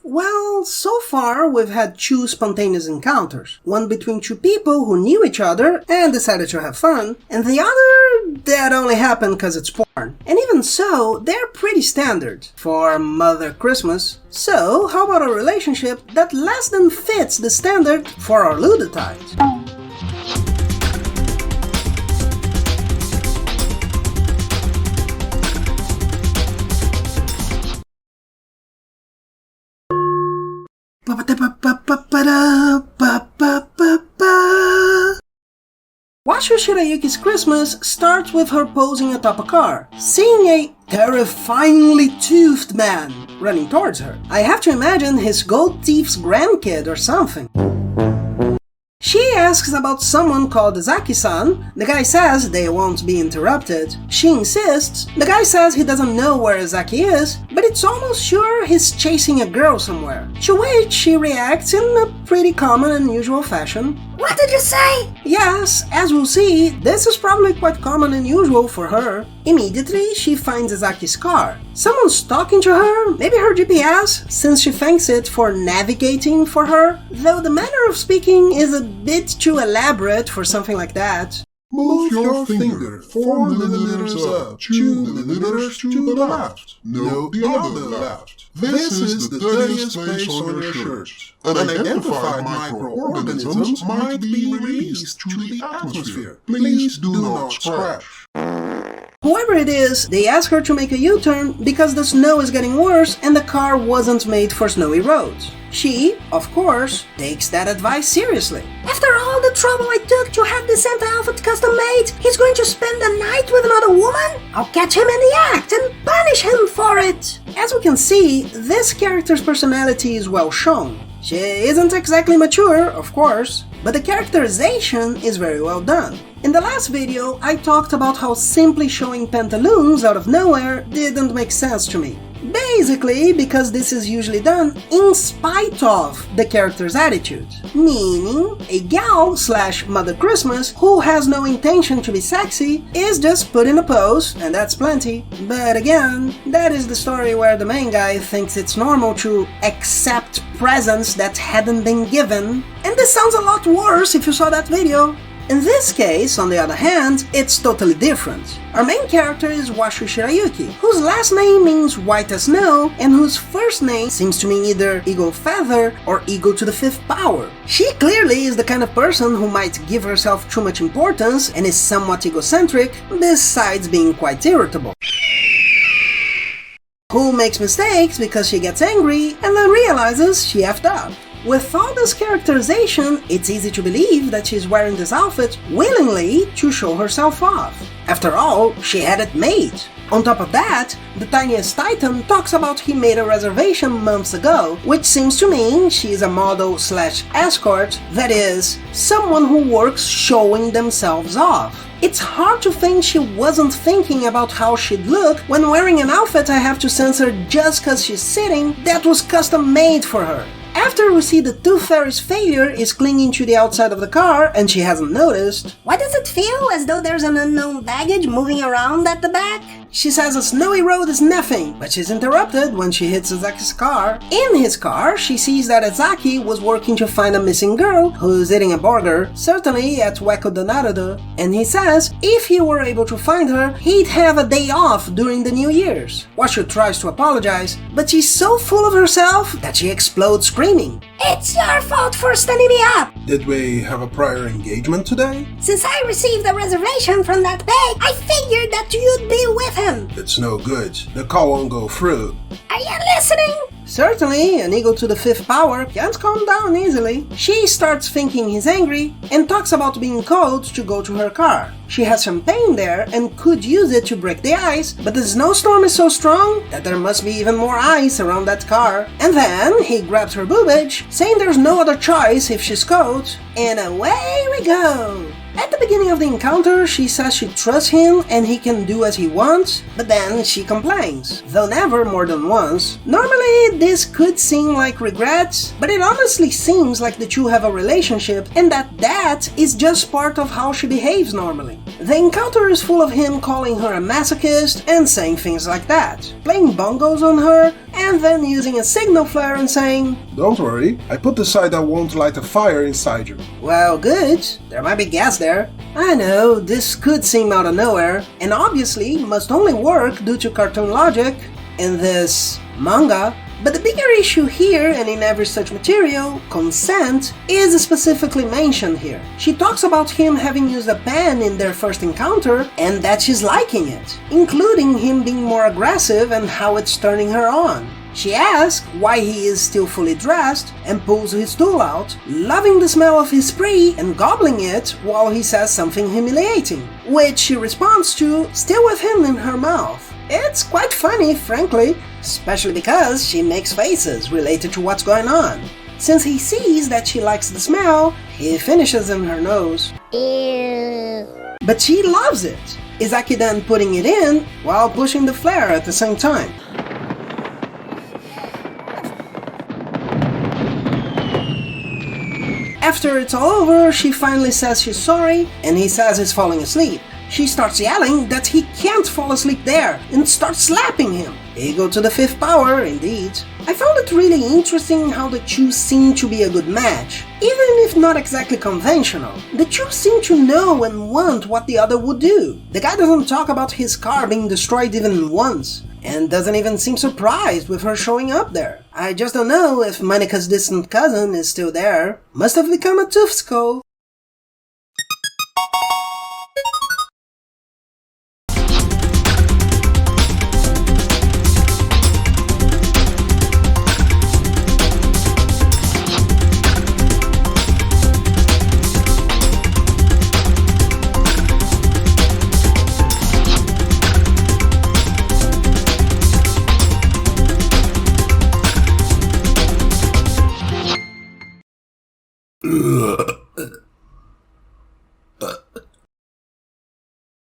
Well, so far we've had two spontaneous encounters. One between two people who knew each other and decided to have fun, and the other that only happened because it's porn. And even so, they're pretty standard for Mother Christmas. So, how about a relationship that less than fits the standard for our Luddites? Washiu Shirayuki's Christmas starts with her posing atop a car, seeing a terrifyingly toothed man running towards her. I have to imagine his gold thief's grandkid or something. She asks about someone called Zaki-san. The guy says they won't be interrupted. She insists. The guy says he doesn't know where Zaki is, but it's almost sure he's chasing a girl somewhere. To which she reacts in a pretty common and usual fashion. What did you say? Yes, as we'll see, this is probably quite common and usual for her. Immediately, she finds Zaki's car. Someone's talking to her, maybe her GPS, since she thanks it for navigating for her, though the manner of speaking is a bit too elaborate for something like that. Move your finger 4 millimeters up, 2 millimeters to the left. No, the other left. This is the dirtiest space on your shirt. Unidentified microorganisms might be released to the atmosphere. Please do not scratch. Whoever it is, they ask her to make a U-turn because the snow is getting worse and the car wasn't made for snowy roads. She, of course, takes that advice seriously. After all the trouble I took to have the Santa outfit custom made, he's going to spend the night with another woman? I'll catch him in the act and punish him for it! As we can see, this character's personality is well shown. She isn't exactly mature, of course, but the characterization is very well done. In the last video, I talked about how simply showing pantaloons out of nowhere didn't make sense to me. Basically, because this is usually done in spite of the character's attitude. Meaning, a gal / Mother Christmas who has no intention to be sexy is just put in a pose, and that's plenty. But again, that is the story where the main guy thinks it's normal to accept presents that hadn't been given. And this sounds a lot worse if you saw that video. In this case, on the other hand, it's totally different. Our main character is Washiu Shirayuki, whose last name means white as snow, and whose first name seems to mean either eagle feather or eagle to the 5th power. She clearly is the kind of person who might give herself too much importance and is somewhat egocentric, besides being quite irritable. Who makes mistakes because she gets angry and then realizes she effed up. With all this characterization, it's easy to believe that she's wearing this outfit willingly to show herself off. After all, she had it made. On top of that, the tiniest titan talks about he made a reservation months ago, which seems to mean she is a model / escort, that is, someone who works showing themselves off. It's hard to think she wasn't thinking about how she'd look when wearing an outfit I have to censor just cause she's sitting that was custom made for her. After we see the Tooth Fairy's failure is clinging to the outside of the car and she hasn't noticed. Why does it feel as though there's an unknown baggage moving around at the back? She says a snowy road is nothing, but she's interrupted when she hits Zaki's car. In his car, she sees that Zaki was working to find a missing girl who's eating a burger, certainly at Wacko Donardo, and he says if he were able to find her, he'd have a day off during the New Year's. Washiu tries to apologize, but she's so full of herself that she explodes screaming. It's your fault for standing me up! Did we have a prior engagement today? Since I received a reservation from that bag, I figured that you'd be with him. It's no good. The call won't go through. Are you listening? Certainly, an eagle to the 5th power can't calm down easily. She starts thinking he's angry and talks about being cold to go to her car. She has champagne there and could use it to break the ice, but the snowstorm is so strong that there must be even more ice around that car. And then he grabs her boobage, saying there's no other choice if she's cold, and away we go! At the beginning of the encounter, she says she trusts him and he can do as he wants, but then she complains, though never more than once. Normally, this could seem like regret, but it honestly seems like the two have a relationship and that is just part of how she behaves normally. The encounter is full of him calling her a masochist and saying things like that, playing bongos on her and then using a signal flare and saying, "Don't worry, I put the side that won't light a fire inside you." "Well, good, there might be gas there." I know, this could seem out of nowhere, and obviously must only work due to cartoon logic in this manga, but the bigger issue here, and in every such material, consent, is specifically mentioned here. She talks about him having used a pen in their first encounter, and that she's liking it, including him being more aggressive and how it's turning her on. She asks why he is still fully dressed and pulls his tool out, loving the smell of his spree and gobbling it while he says something humiliating, which she responds to, still with him in her mouth. It's quite funny, frankly, especially because she makes faces related to what's going on. Since he sees that she likes the smell, he finishes in her nose. Ew. But she loves it, Izaki then putting it in while pushing the flare at the same time. After it's all over, she finally says she's sorry, and he says he's falling asleep. She starts yelling that he can't fall asleep there, and starts slapping him. Ego to the fifth power, indeed. I found it really interesting how the two seem to be a good match. Even if not exactly conventional, the two seem to know and want what the other would do. The guy doesn't talk about his car being destroyed even once, and doesn't even seem surprised with her showing up there. I just don't know if Monika's distant cousin is still there. Must have become a tooth skull. Ugh.